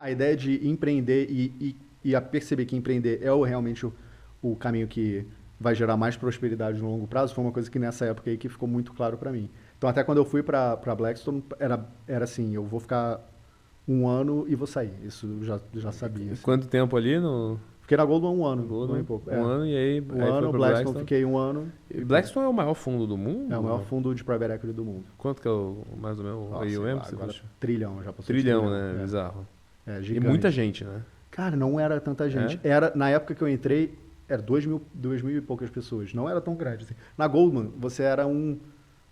A ideia de empreender e a perceber que empreender é realmente o caminho que vai gerar mais prosperidade no longo prazo foi uma coisa que nessa época aí que ficou muito claro para mim. Então até quando eu fui para Blackstone era assim, eu vou ficar um ano e vou sair. Isso eu já sabia. E Assim. quanto tempo ali no Fiquei na Goldman um ano e Goldman? pouco. Um ano e aí, Um aí foi ano, pra Blackstone Blackstone. fiquei um ano. E Blackstone é o maior fundo do mundo? É o maior Não? fundo de private equity do mundo. Quanto que é o mais ou menos o Sei AUM? lá, Você agora puxa? trilhão, já passou de Trilhão, né? É. Bizarro. É E gigante. muita gente, né? Cara, não era tanta gente. Na época que eu entrei, era 2 mil e poucas pessoas. Não era tão grande. Assim. Na Goldman, você era um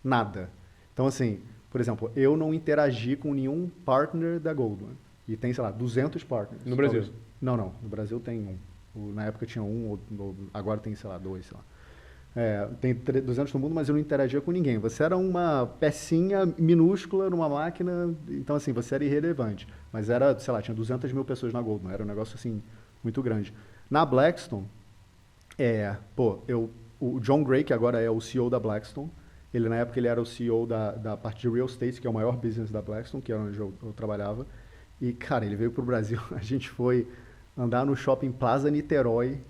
nada. Então, assim, por exemplo, eu não interagi com nenhum partner da Goldman. E tem, sei lá, 200 partners. No Brasil? Talvez. Não. No Brasil tem um. Na época tinha um, agora tem, sei lá, 2, sei lá. Tem 200 no mundo, mas eu não interagia com ninguém. Você era uma pecinha minúscula numa máquina, então assim, você era irrelevante. Mas era, sei lá, tinha 200 mil pessoas na Goldman, era um negócio assim, muito grande. Na Blackstone, o John Gray, que agora é o CEO da Blackstone, na época ele era o CEO da parte de real estate, que é o maior business da Blackstone, que era onde eu trabalhava. E, cara, ele veio pro Brasil, a gente foi andar no shopping Plaza Niterói,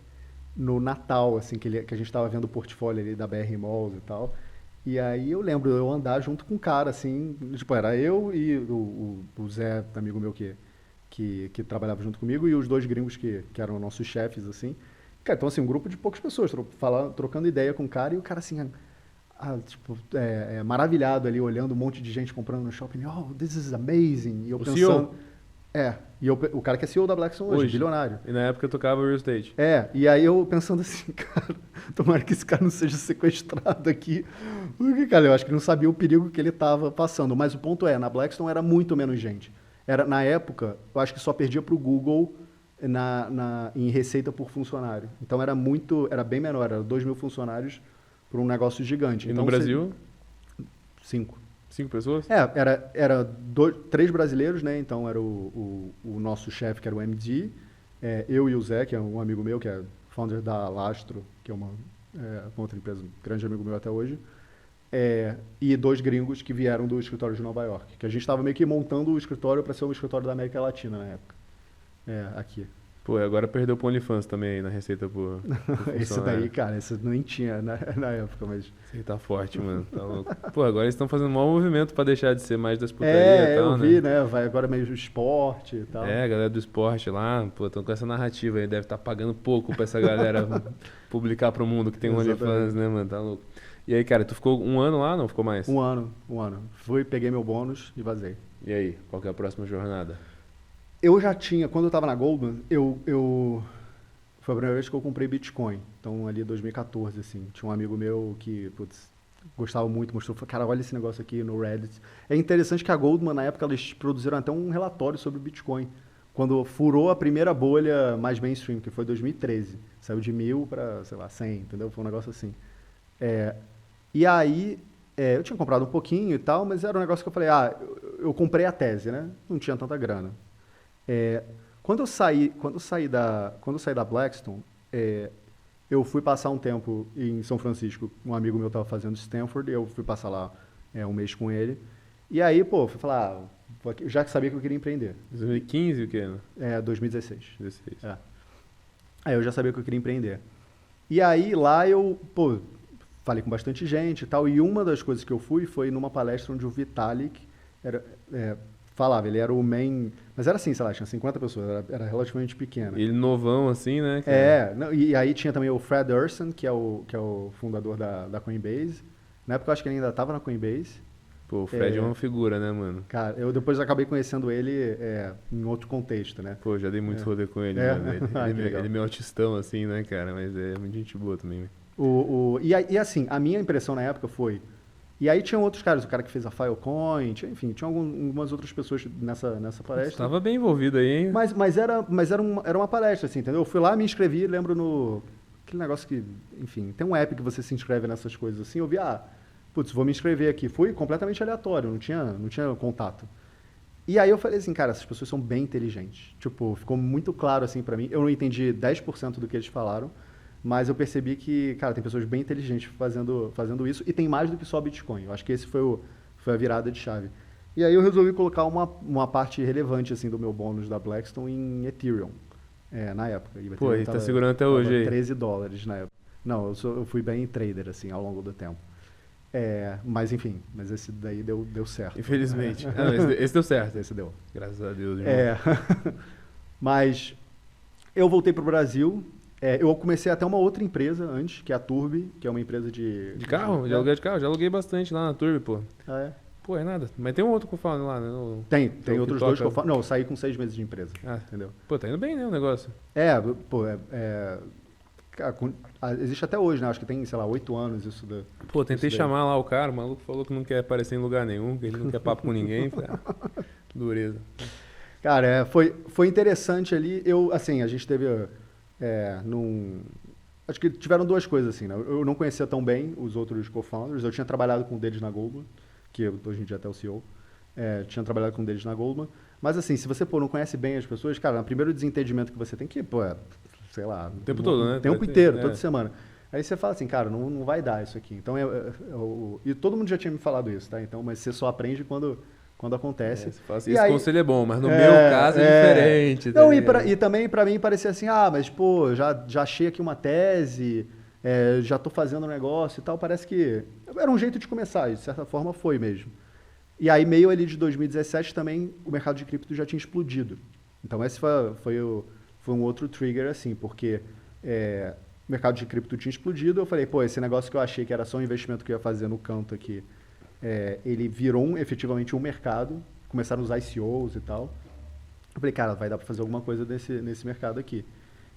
no Natal, assim, que a gente estava vendo o portfólio ali da BR Malls e tal. E aí eu lembro eu andar junto com um cara, assim, tipo, era eu e o Zé, amigo meu que trabalhava junto comigo, e os dois gringos que eram nossos chefes, assim. Cara, então, assim, um grupo de poucas pessoas, trocando ideia com o cara, e o cara, assim, maravilhado ali, olhando um monte de gente comprando no shopping. Oh, this is amazing. E eu O pensando... CEO? O cara que é CEO da Blackstone hoje, bilionário. E na época eu tocava real estate. E aí eu pensando assim, cara, tomara que esse cara não seja sequestrado aqui. Porque, cara, eu acho que ele não sabia o perigo que ele estava passando. Mas o ponto na Blackstone era muito menos gente. Na época, eu acho que só perdia para o Google em receita por funcionário. Então era bem menor, era 2 mil funcionários para um negócio gigante. E então, no Brasil? 5. 5 pessoas? Era 3 brasileiros, né? Então era o nosso chefe, que era o MD, eu e o Zé, que é um amigo meu, que é founder da Lastro, que é uma outra empresa, um grande amigo meu até hoje, e 2 gringos que vieram do escritório de Nova York, que a gente estava meio que montando o escritório para ser um escritório da América Latina na época, aqui. Pô, e agora perdeu o OnlyFans também aí na receita por Esse daí, cara, esse nem tinha na época, mas... Esse aí tá forte, mano. Tá louco. Pô, agora eles estão fazendo um maior movimento pra deixar de ser mais das putarias e tal, eu vi, né? Vai agora meio esporte e tal. A galera do esporte lá, pô, estão com essa narrativa aí. Deve estar pagando pouco pra essa galera publicar pro mundo que tem um OnlyFans, né, mano? Tá louco. E aí, cara, tu ficou um ano lá, não ficou mais? Um ano. Fui, peguei meu bônus e vazei. E aí, qual que é a próxima jornada? Eu já tinha, quando eu estava na Goldman, foi a primeira vez que eu comprei Bitcoin. Então, ali em 2014, assim. Tinha um amigo meu que, gostava muito, mostrou, falou, cara, olha esse negócio aqui no Reddit. É interessante que a Goldman, na época, eles produziram até um relatório sobre o Bitcoin. Quando furou a primeira bolha mais mainstream, que foi 2013. Saiu de 1.000 para, sei lá, 100, entendeu? Foi um negócio assim. E aí, eu tinha comprado um pouquinho e tal, mas era um negócio que eu falei, eu comprei a tese, né? Não tinha tanta grana. Quando eu saí da Blackstone, eu fui passar um tempo em São Francisco. Um amigo meu estava fazendo Stanford, e eu fui passar lá um mês com ele. E aí, fui falar, já que sabia que eu queria empreender. 2015 o quê? 2016. 16. Aí eu já sabia que eu queria empreender. E aí lá eu, falei com bastante gente e tal. E uma das coisas que eu fui foi numa palestra onde o Vitalik falava, ele era o main... Mas era assim, sei lá, tinha 50 pessoas, era relativamente pequena. Ele novão assim, né? E aí tinha também o Fred Urson, que é o fundador da Coinbase. Na época eu acho que ele ainda estava na Coinbase. Pô, o Fred é uma figura, né, mano? Cara, eu depois acabei conhecendo ele em outro contexto, né? Pô, já dei muito rolê com ele, mano. Ele é meio autistão, assim, né, cara? Mas é muito gente boa também, né? E assim, a minha impressão na época foi... E aí tinham outros caras, o cara que fez a Filecoin, tinha algumas outras pessoas nessa palestra. Você tava bem envolvido aí, hein? Mas era uma palestra, assim, entendeu? Eu fui lá, me inscrevi, lembro aquele negócio que, enfim, tem um app que você se inscreve nessas coisas assim, eu vi, vou me inscrever aqui. Fui completamente aleatório, não tinha contato. E aí eu falei assim, cara, essas pessoas são bem inteligentes. Tipo, ficou muito claro assim pra mim, eu não entendi 10% do que eles falaram, mas eu percebi que, cara, tem pessoas bem inteligentes fazendo isso, e tem mais do que só Bitcoin. Eu acho que esse foi a virada de chave. E aí eu resolvi colocar uma parte relevante assim do meu bônus da Blackstone em Ethereum, na época. E o Pô, Ethereum e tá segurando até hoje tava aí. $13 na época. Não, eu fui bem trader assim ao longo do tempo. Mas enfim, mas esse daí deu certo. Infelizmente. Ah, não, esse deu certo. Esse deu. Graças a Deus, irmão. É, mas eu voltei pro Brasil. Eu comecei até uma outra empresa antes, que é a Turbi, que é uma empresa De carro? De aluguel de carro? Já aluguei bastante lá na Turbi, pô. Ah, é? Pô, é nada. Mas tem um outro co-founder lá, né? Tem o outros que dois que eu toca. falo. Não, eu saí com 6 meses de empresa, Ah, entendeu? pô, tá indo bem, né, o negócio. Pô, cara, existe até hoje, né? Acho que tem, sei lá, 8 anos isso da. Pô, tentei Isso daí. chamar lá o cara, o maluco falou que não quer aparecer em lugar nenhum, que ele não quer papo com ninguém. Falei, dureza. Cara, foi interessante ali. Assim, a gente teve. Acho que tiveram duas coisas, assim, né? Eu não conhecia tão bem os outros co-founders. Eu tinha trabalhado com um deles na Goldman, que hoje em dia até o CEO. Tinha trabalhado com um deles na Goldman. Mas, assim, se você, não conhece bem as pessoas, cara, no primeiro desentendimento que você tem que, sei lá. O tempo todo, né? O tempo Vai ter- inteiro, é. toda semana. Aí você fala assim, cara, não vai dar isso aqui. Então, e todo mundo já tinha me falado isso, tá? Então, mas você só aprende quando acontece. Você fala assim, E esse aí- conselho é bom, mas no meu caso é diferente. Tá Não, ligado? e também pra mim parecia assim, mas pô, já achei aqui uma tese, já tô fazendo um negócio e tal. Parece que era um jeito de começar, e de certa forma foi mesmo. E aí, meio ali de 2017 também, o mercado de cripto já tinha explodido. Então esse foi um outro trigger, assim, porque o mercado de cripto tinha explodido. Eu falei, pô, esse negócio que eu achei que era só um investimento que eu ia fazer no canto aqui, ele virou efetivamente um mercado. Começaram os ICOs e tal. Eu falei, cara, vai dar para fazer alguma coisa nesse mercado aqui.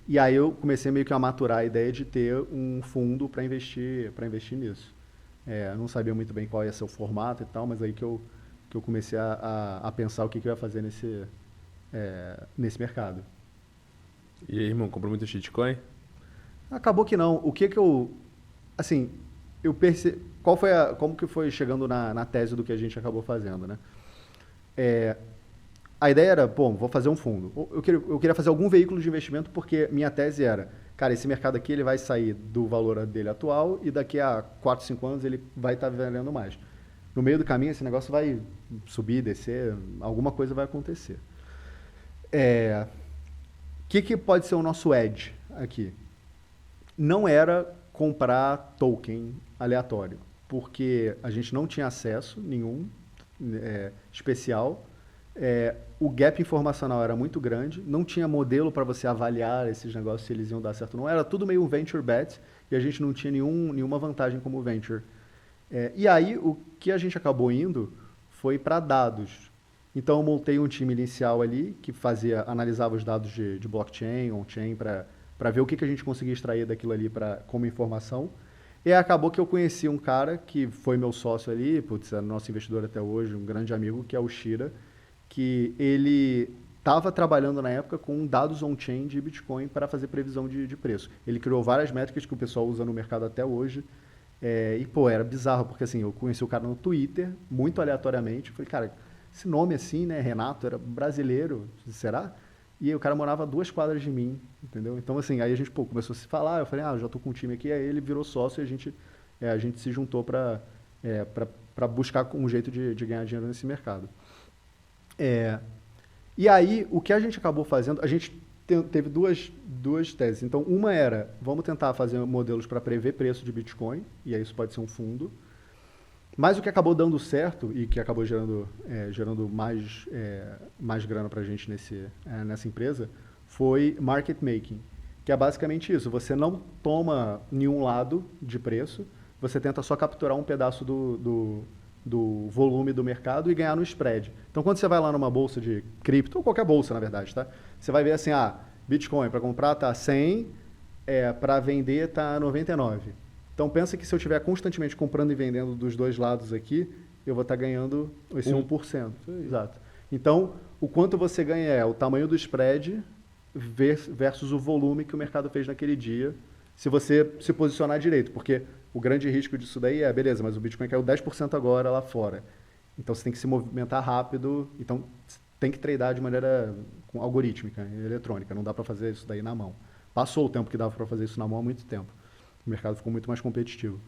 E aí eu comecei meio que a maturar a ideia de ter um fundo para investir nisso. Eu não sabia muito bem qual ia ser o formato e tal, mas aí que eu comecei a pensar o que eu ia fazer nesse mercado. E aí, irmão, comprou muito shitcoin? Acabou que não. Assim, eu percebi. Como que foi chegando na tese do que a gente acabou fazendo, né? A ideia era, vou fazer um fundo. Eu queria fazer algum veículo de investimento porque minha tese era, cara, esse mercado aqui ele vai sair do valor dele atual e daqui a 4, 5 anos ele vai estar vendendo mais. No meio do caminho esse negócio vai subir, descer, alguma coisa vai acontecer. Que pode ser o nosso edge aqui? Não era comprar token aleatório, porque a gente não tinha acesso nenhum especial. O gap informacional era muito grande, não tinha modelo para você avaliar esses negócios se eles iam dar certo ou não. Era tudo meio venture bet e a gente não tinha nenhuma vantagem como venture. E aí o que a gente acabou indo foi para dados. Então eu montei um time inicial ali que analisava os dados de blockchain, on-chain, para ver o que a gente conseguia extrair daquilo ali como informação. E aí acabou que eu conheci um cara que foi meu sócio ali, é nosso investidor até hoje, um grande amigo, que é o Shira, que ele estava trabalhando na época com dados on-chain de Bitcoin para fazer previsão de preço. Ele criou várias métricas que o pessoal usa no mercado até hoje. Era bizarro, porque assim, eu conheci o cara no Twitter, muito aleatoriamente. Eu falei, cara, esse nome assim, né, Renato, era brasileiro, será? E aí o cara morava a 2 quadras de mim, entendeu? Então assim, aí a gente começou a se falar, eu falei, eu já tô com um time aqui, aí ele virou sócio e a gente se juntou para buscar um jeito de ganhar dinheiro nesse mercado. E aí, o que a gente acabou fazendo, a gente teve duas teses. Então, uma era, vamos tentar fazer modelos para prever preço de Bitcoin, e aí isso pode ser um fundo. Mas o que acabou dando certo e que acabou gerando mais grana para a gente nessa empresa foi market making, que é basicamente isso. Você não toma nenhum lado de preço, você tenta só capturar um pedaço do volume do mercado e ganhar no spread. Então, quando você vai lá numa bolsa de cripto, ou qualquer bolsa, na verdade, tá? Você vai ver assim, Bitcoin para comprar tá 100, para vender tá 99. Então, pensa que se eu estiver constantemente comprando e vendendo dos dois lados aqui, eu vou estar ganhando esse 1%. Exato. Então, o quanto você ganha é o tamanho do spread versus o volume que o mercado fez naquele dia, se você se posicionar direito, porque o grande risco disso daí beleza, mas o Bitcoin caiu 10% agora lá fora. Então você tem que se movimentar rápido, então tem que tradear de maneira algorítmica, eletrônica, não dá para fazer isso daí na mão. Passou o tempo que dava para fazer isso na mão há muito tempo. O mercado ficou muito mais competitivo.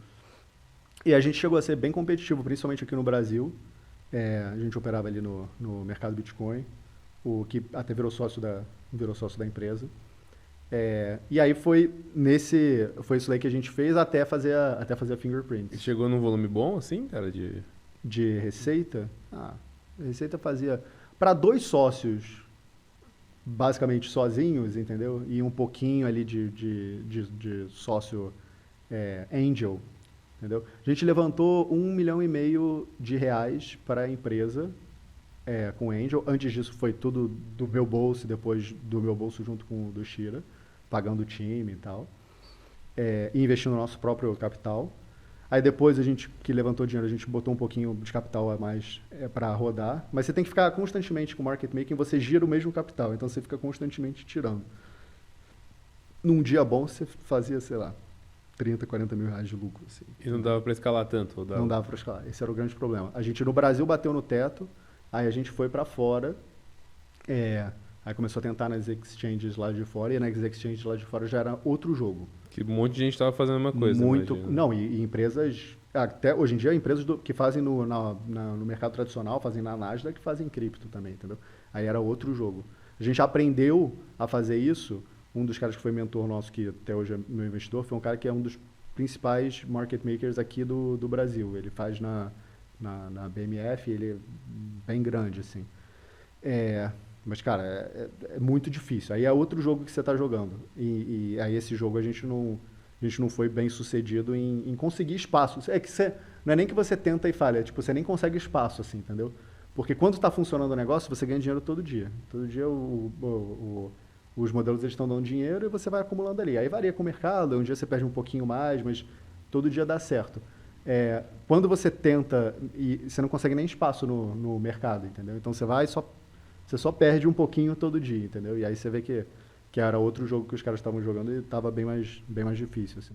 E a gente chegou a ser bem competitivo, principalmente aqui no Brasil. A gente operava ali no mercado Bitcoin, o que até virou sócio da empresa. E aí foi isso aí que a gente fez até fazer a E Fingerprints. chegou num volume bom, assim, cara, de... De receita, a receita fazia para dois sócios basicamente sozinhos, entendeu? E um pouquinho ali de sócio angel, entendeu? A gente levantou 1,5 milhão de reais para a empresa com angel. Antes disso foi tudo do meu bolso, depois do meu bolso junto com o do Shira, pagando o time e tal, e investindo no nosso próprio capital. Aí depois a gente que levantou dinheiro, a gente botou um pouquinho de capital a mais para rodar. Mas você tem que ficar constantemente com o market making, você gira o mesmo capital, então você fica constantemente tirando. Num dia bom você fazia, sei lá, 30, 40 mil reais de lucro. Assim. E não dava pra escalar tanto, ou dava? Não dava para escalar, esse era o grande problema. A gente no Brasil bateu no teto, aí a gente foi para fora, aí começou a tentar nas exchanges lá de fora, e nas exchanges lá de fora já era outro jogo. Que um monte de gente tava fazendo a mesma coisa, Muito. imagina. Não, e empresas. Até hoje em dia, empresas que fazem no mercado tradicional, fazem na Nasdaq, que fazem cripto também, entendeu? Aí era outro jogo. A gente aprendeu a fazer isso. Um dos caras que foi mentor nosso, que até hoje é meu investidor, foi um cara que é um dos principais market makers aqui do Brasil. Ele faz na BMF, ele é bem grande, assim. Mas, cara, é muito difícil. Aí é outro jogo que você está jogando. E aí esse jogo a gente não foi bem sucedido em conseguir espaço. Não é nem que você tenta e falha, tipo, você nem consegue espaço, assim, entendeu? Porque quando está funcionando o negócio, você ganha dinheiro todo dia. Todo dia os modelos eles estão dando dinheiro e você vai acumulando ali. Aí varia com o mercado, um dia você perde um pouquinho mais, mas todo dia dá certo. Quando você tenta, e você não consegue nem espaço no mercado, entendeu? Então você só perde um pouquinho todo dia, entendeu? E aí você vê que era outro jogo que os caras estavam jogando e estava bem mais difícil, assim.